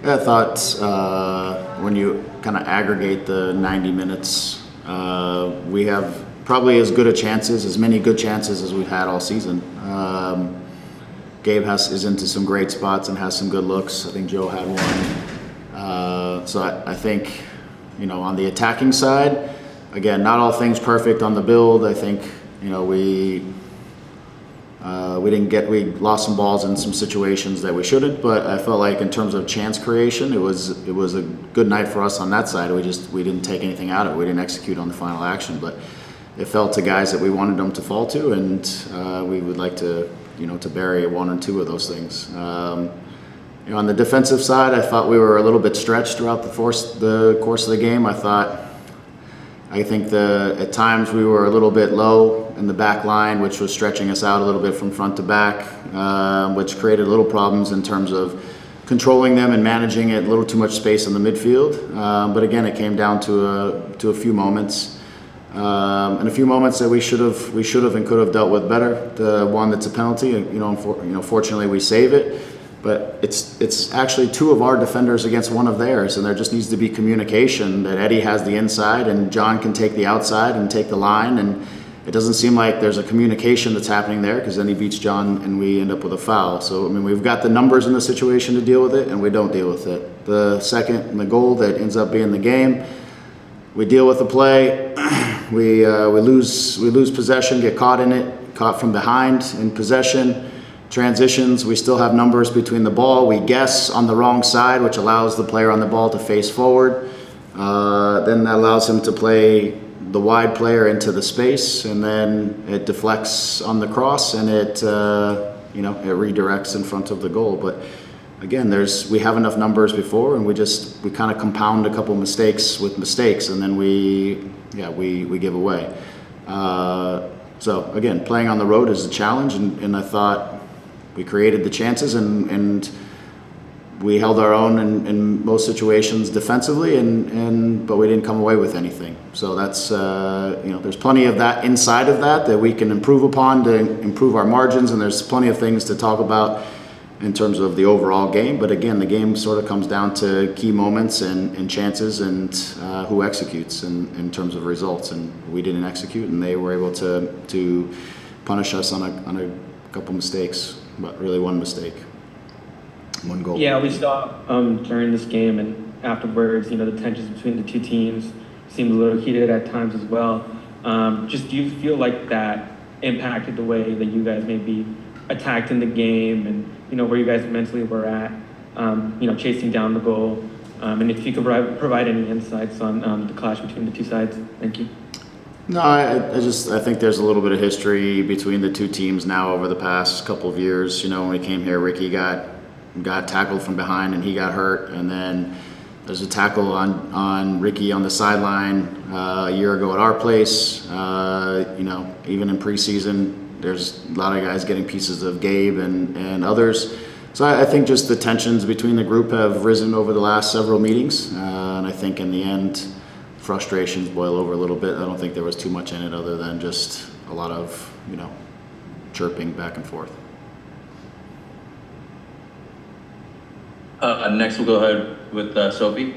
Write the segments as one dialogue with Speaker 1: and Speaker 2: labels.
Speaker 1: I thought when you kind of aggregate the 90 minutes, we have probably as many good chances as we've had all season. Gabe is into some great spots and has some good looks. I think Joe had one. So I think, on the attacking side, again, not all things perfect on the build. I think, we lost some balls in some situations that we shouldn't, but I felt like in terms of chance creation, it was a good night for us on that side. We didn't take anything out of it. We didn't execute on the final action, but it fell to guys that we wanted them to fall to, and we would like to bury one or two of those things. On the defensive side, I thought we were a little bit stretched throughout the course of the game. I think at times we were a little bit low in the back line, which was stretching us out a little bit from front to back, which created little problems in terms of controlling them and managing it, a little too much space in the midfield. But again, it came down to a few moments, and a few moments that we should have and could have dealt with better. The one that's a penalty, fortunately we save it. But it's actually two of our defenders against one of theirs, and there just needs to be communication that Eddie has the inside and John can take the outside and take the line, and it doesn't seem like there's a communication that's happening there, because then he beats John and we end up with a foul. So we've got the numbers in the situation to deal with it, and we don't deal with it. The second and the goal that ends up being the game, we deal with the play, we lose possession, get caught in it, caught from behind in possession. Transitions, we still have numbers between the ball. We guess on the wrong side, which allows the player on the ball to face forward. Then that allows him to play the wide player into the space, and then it deflects on the cross, and it redirects in front of the goal. But again, we have enough numbers before, and we kind of compound a couple mistakes with mistakes, and then we give away. So again, playing on the road is a challenge, and I thought we created the chances, and we held our own in most situations defensively, but we didn't come away with anything. So that's there's plenty of that inside of that we can improve upon to improve our margins, and there's plenty of things to talk about in terms of the overall game. But again, the game sort of comes down to key moments and chances and who executes in terms of results, and we didn't execute, and they were able to punish us on a couple mistakes. But really one mistake, one goal.
Speaker 2: Yeah, we saw during this game and afterwards, the tensions between the two teams seemed a little heated at times as well. Just do you feel like that impacted the way that you guys maybe attacked in the game, and where you guys mentally were at, chasing down the goal? And if you could provide any insights on the clash between the two sides. Thank you.
Speaker 1: No, I think there's a little bit of history between the two teams now over the past couple of years. When we came here, Ricky got tackled from behind and he got hurt, and then there's a tackle on Ricky on the sideline a year ago at our place. Even in preseason, there's a lot of guys getting pieces of Gabe and others. So I think just the tensions between the group have risen over the last several meetings, and I think in the end, frustrations boil over a little bit. I don't think there was too much in it other than just a lot of, chirping back and forth.
Speaker 3: Next, we'll go ahead with Sophie.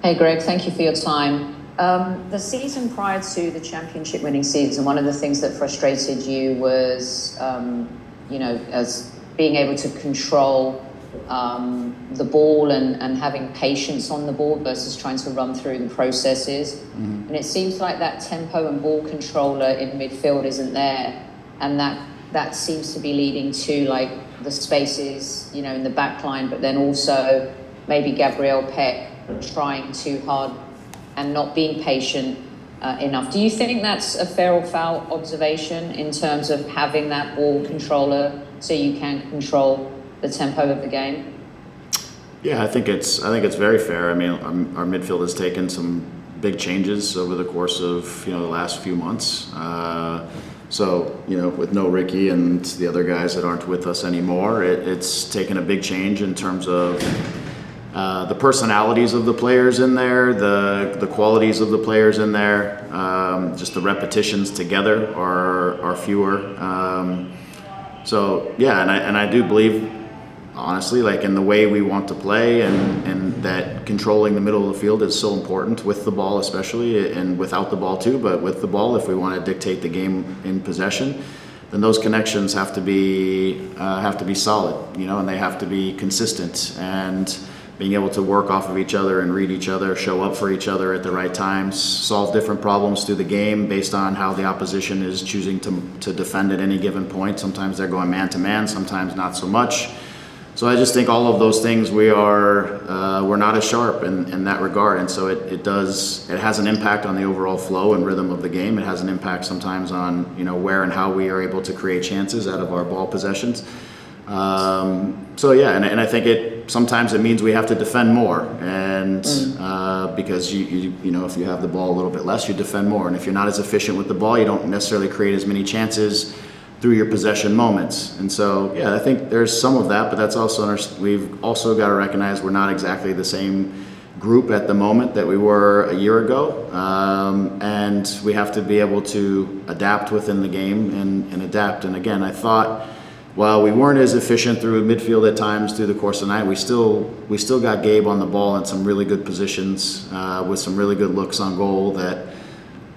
Speaker 4: Hey, Greg, thank you for your time. The season prior to the championship winning season, one of the things that frustrated you was, as being able to control the ball and having patience on the ball versus trying to run through the processes. Mm-hmm. And it seems like that tempo and ball controller in midfield isn't there, and that seems to be leading to the spaces in the back line, but then also maybe Gabriel Peck trying too hard and not being patient enough. Do you think that's a fair or foul observation in terms of having that ball controller so you can control the tempo of the game?
Speaker 1: Yeah, I think it's very fair. Our midfield has taken some big changes over the course of the last few months. So with no Ricky and the other guys that aren't with us anymore, it's taken a big change in terms of the personalities of the players in there, the qualities of the players in there. Just the repetitions together are fewer. So yeah, and I do believe honestly, like in the way we want to play, and that controlling the middle of the field is so important with the ball, especially, and without the ball too. But with the ball, if we want to dictate the game in possession, then those connections have to be solid, and they have to be consistent, and being able to work off of each other and read each other, show up for each other at the right times, solve different problems through the game based on how the opposition is choosing to defend at any given point. Sometimes they're going man to man, sometimes not so much. So I just think all of those things we're not as sharp in that regard, and so it has an impact on the overall flow and rhythm of the game. It has an impact sometimes on where and how we are able to create chances out of our ball possessions. So yeah, and I think sometimes it means we have to defend more, and because if you have the ball a little bit less, you defend more, and if you're not as efficient with the ball, you don't necessarily create as many chances through your possession moments. And so yeah, I think there's some of that, but that's also we've also got to recognize we're not exactly the same group at the moment that we were a year ago, and we have to be able to adapt within the game and adapt. And again, I thought, while we weren't as efficient through midfield at times through the course of the night, we still got Gabe on the ball in some really good positions, with some really good looks on goal that,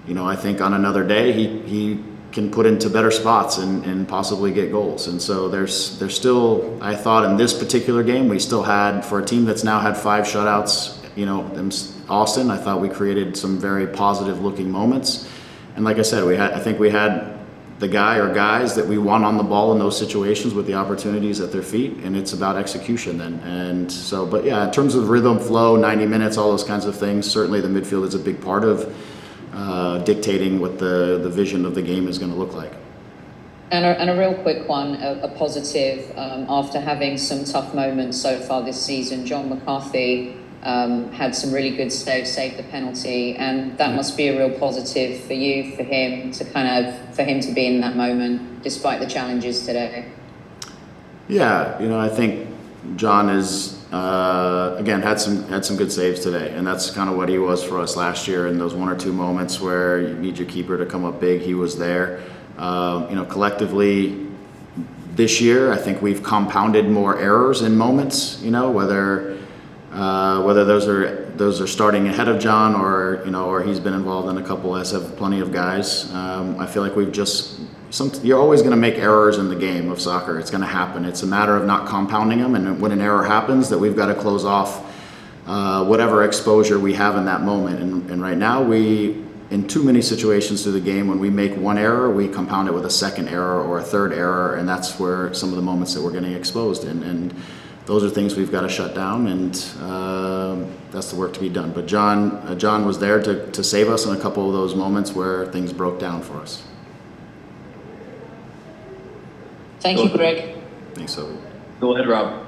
Speaker 1: I think on another day he can put into better spots and possibly get goals. And so there's still, I thought in this particular game, we still had, for a team that's now had 5 shutouts, in Austin, I thought we created some very positive looking moments. And like I said, I think we had the guy or guys that we want on the ball in those situations with the opportunities at their feet, and it's about execution then. And so, but yeah, in terms of rhythm, flow, 90 minutes, all those kinds of things, certainly the midfield is a big part of dictating what the vision of the game is going to look like.
Speaker 4: And a real quick one, a positive, after having some tough moments so far this season, John McCarthy had some really good saves, saved the penalty, and that must be a real positive for you, for him to be in that moment despite the challenges today. Yeah,
Speaker 1: I think John is again had some good saves today, and that's kind of what he was for us last year in those 1 or 2 moments where you need your keeper to come up big. He was there. Collectively this year, I think we've compounded more errors in moments. Whether those are starting ahead of John or he's been involved in a couple, as have plenty of guys. I feel like you're always going to make errors in the game of soccer. It's going to happen. It's a matter of not compounding them, and when an error happens, that we've got to close off whatever exposure we have in that moment. And right now, in too many situations through the game, when we make one error, we compound it with a second error or a third error, and that's where some of the moments that we're getting exposed in. And those are things we've got to shut down, and that's the work to be done. But John was there to save us in a couple of those moments where things broke down for us.
Speaker 4: Thank you, Greg.
Speaker 1: Thanks, Sophie.
Speaker 3: Go ahead, Rob.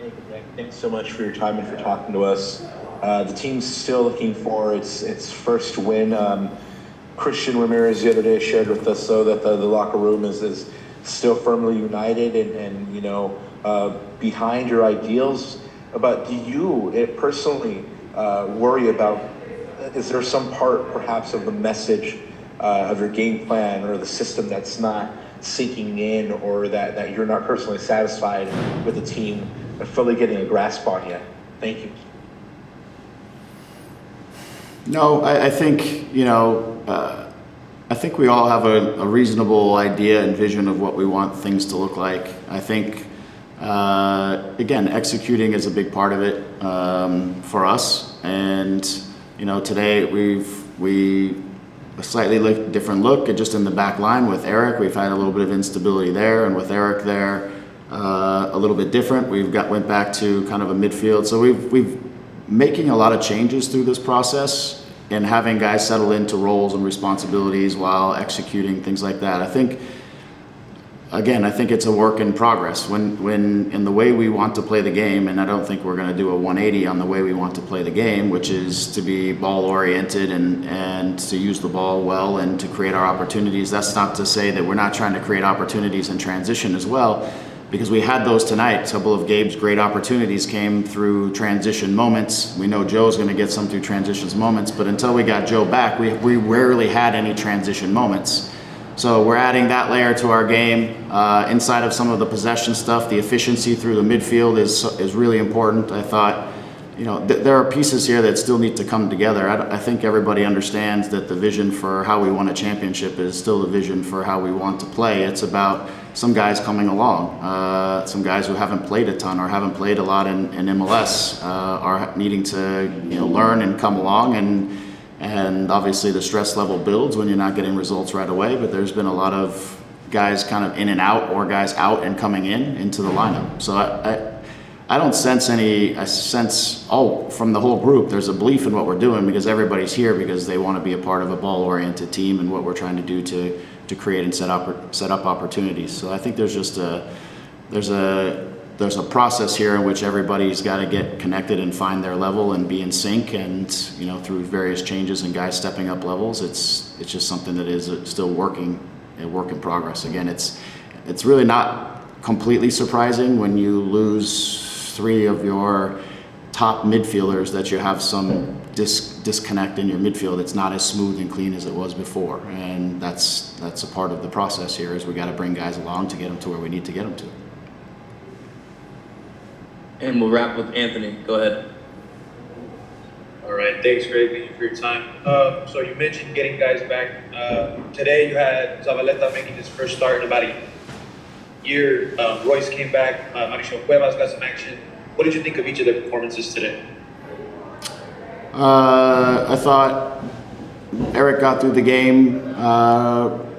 Speaker 5: Hey, Greg, thanks so much for your time and for talking to us. The team's still looking for its first win. Christian Ramirez the other day shared with us though that the locker room is still firmly united and behind your ideals. But do you personally worry about, is there some part perhaps of the message of your game plan or the system that's not sinking in, or that you're not personally satisfied with the team fully getting a grasp on yet? Thank you.
Speaker 1: No, I think, I think we all have a reasonable idea and vision of what we want things to look like. I think, again, executing is a big part of it for us. And, today we a slightly different look just in the back line with Eric. We've had a little bit of instability there, and with Eric there, a little bit different. Went back to kind of a midfield. So we've making a lot of changes through this process and having guys settle into roles and responsibilities while executing things like that. I think it's a work in progress. When in the way we want to play the game, and I don't think we're going to do a 180 on the way we want to play the game, which is to be ball oriented and to use the ball well and to create our opportunities. That's not to say that we're not trying to create opportunities in transition as well, because we had those tonight. A couple of Gabe's great opportunities came through transition moments. We know Joe's going to get some through transitions moments, but until we got Joe back, we rarely had any transition moments. So we're adding that layer to our game. Inside of some of the possession stuff, the efficiency through the midfield is really important. I thought, there are pieces here that still need to come together. I think everybody understands that the vision for how we won a championship is still the vision for how we want to play. It's about some guys coming along, some guys who haven't played a ton or haven't played a lot in MLS are needing to learn and come along, and obviously the stress level builds when you're not getting results right away. But there's been a lot of guys kind of in and out, or guys out and coming into the lineup. So I don't sense from the whole group, there's a belief in what we're doing because everybody's here because they want to be a part of a ball-oriented team and what we're trying to do to create and set up opportunities. So I think there's a process here in which everybody's got to get connected and find their level and be in sync. And through various changes and guys stepping up levels, it's just something that is still a work in progress. Again, it's really not completely surprising when you lose 3 of your top midfielders that you have some disconnect in your midfield. It's not as smooth and clean as it was before, and that's a part of the process here. Is we got to bring guys along to get them to where we need to get them to.
Speaker 3: And we'll wrap with Anthony. Go ahead.
Speaker 6: All right, thanks, Greg. Thank you for your time. So you mentioned getting guys back. Today you had Zabaleta making his first start in about a year. Royce came back. Mauricio Cuevas got some action. What did you think of each of their performances today?
Speaker 1: I thought Eric got through the game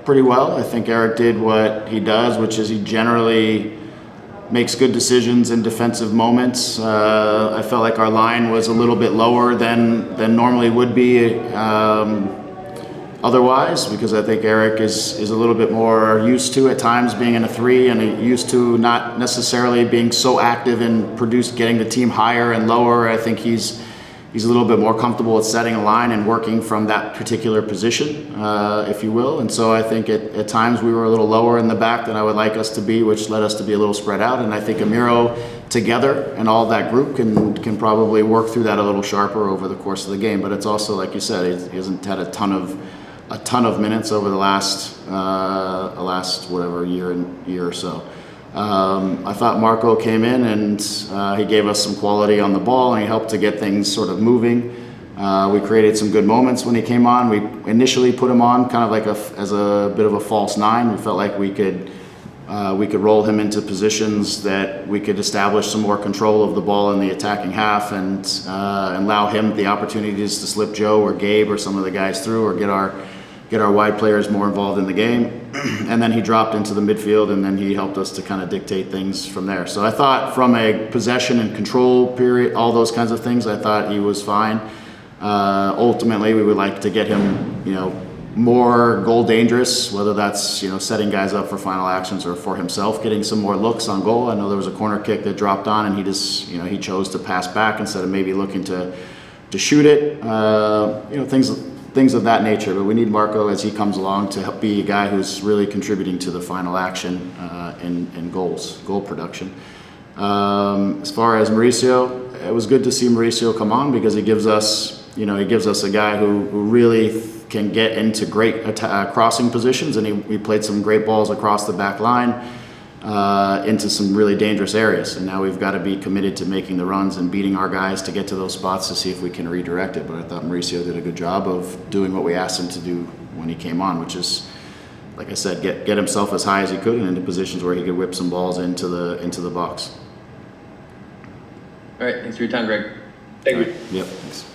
Speaker 1: pretty well. I think Eric did what he does, which is he generally makes good decisions in defensive moments. I felt like our line was a little bit lower than normally would be otherwise, because I think Eric is a little bit more used to at times being in a 3, and used to not necessarily being so active in getting the team higher and lower. I think he's a little bit more comfortable with setting a line and working from that particular position, if you will. And so I think at times we were a little lower in the back than I would like us to be, which led us to be a little spread out. And I think Amiro together and all that group can probably work through that a little sharper over the course of the game. But it's also, like you said, he hasn't had a ton of minutes over the last whatever year or so. I thought Marco came in and he gave us some quality on the ball, and he helped to get things sort of moving. We created some good moments when he came on. We initially put him on kind of like as a bit of a false 9. We felt like we could roll him into positions that we could establish some more control of the ball in the attacking half, and allow him the opportunities to slip Joe or Gabe or some of the guys through, or get our wide players more involved in the game. And then he dropped into the midfield, and then he helped us to kind of dictate things from there. So I thought from a possession and control period, all those kinds of things, I thought he was fine. Ultimately, we would like to get him, more goal dangerous, whether that's, setting guys up for final actions or for himself getting some more looks on goal. I know there was a corner kick that dropped on, and he just, he chose to pass back instead of maybe looking to shoot it. Things of that nature. But we need Marco as he comes along to help be a guy who's really contributing to the final action in goal production. As far as Mauricio, it was good to see Mauricio come on, because he gives us a guy who really can get into great crossing positions, and he played some great balls across the back line into some really dangerous areas. And now we've got to be committed to making the runs and beating our guys to get to those spots to see if we can redirect it. But I thought Mauricio did a good job of doing what we asked him to do when he came on, which is, like I said, get himself as high as he could and into positions where he could whip some balls into the box.
Speaker 3: All right, thanks for your time, Greg.
Speaker 6: Thank you.
Speaker 1: Yep, thanks.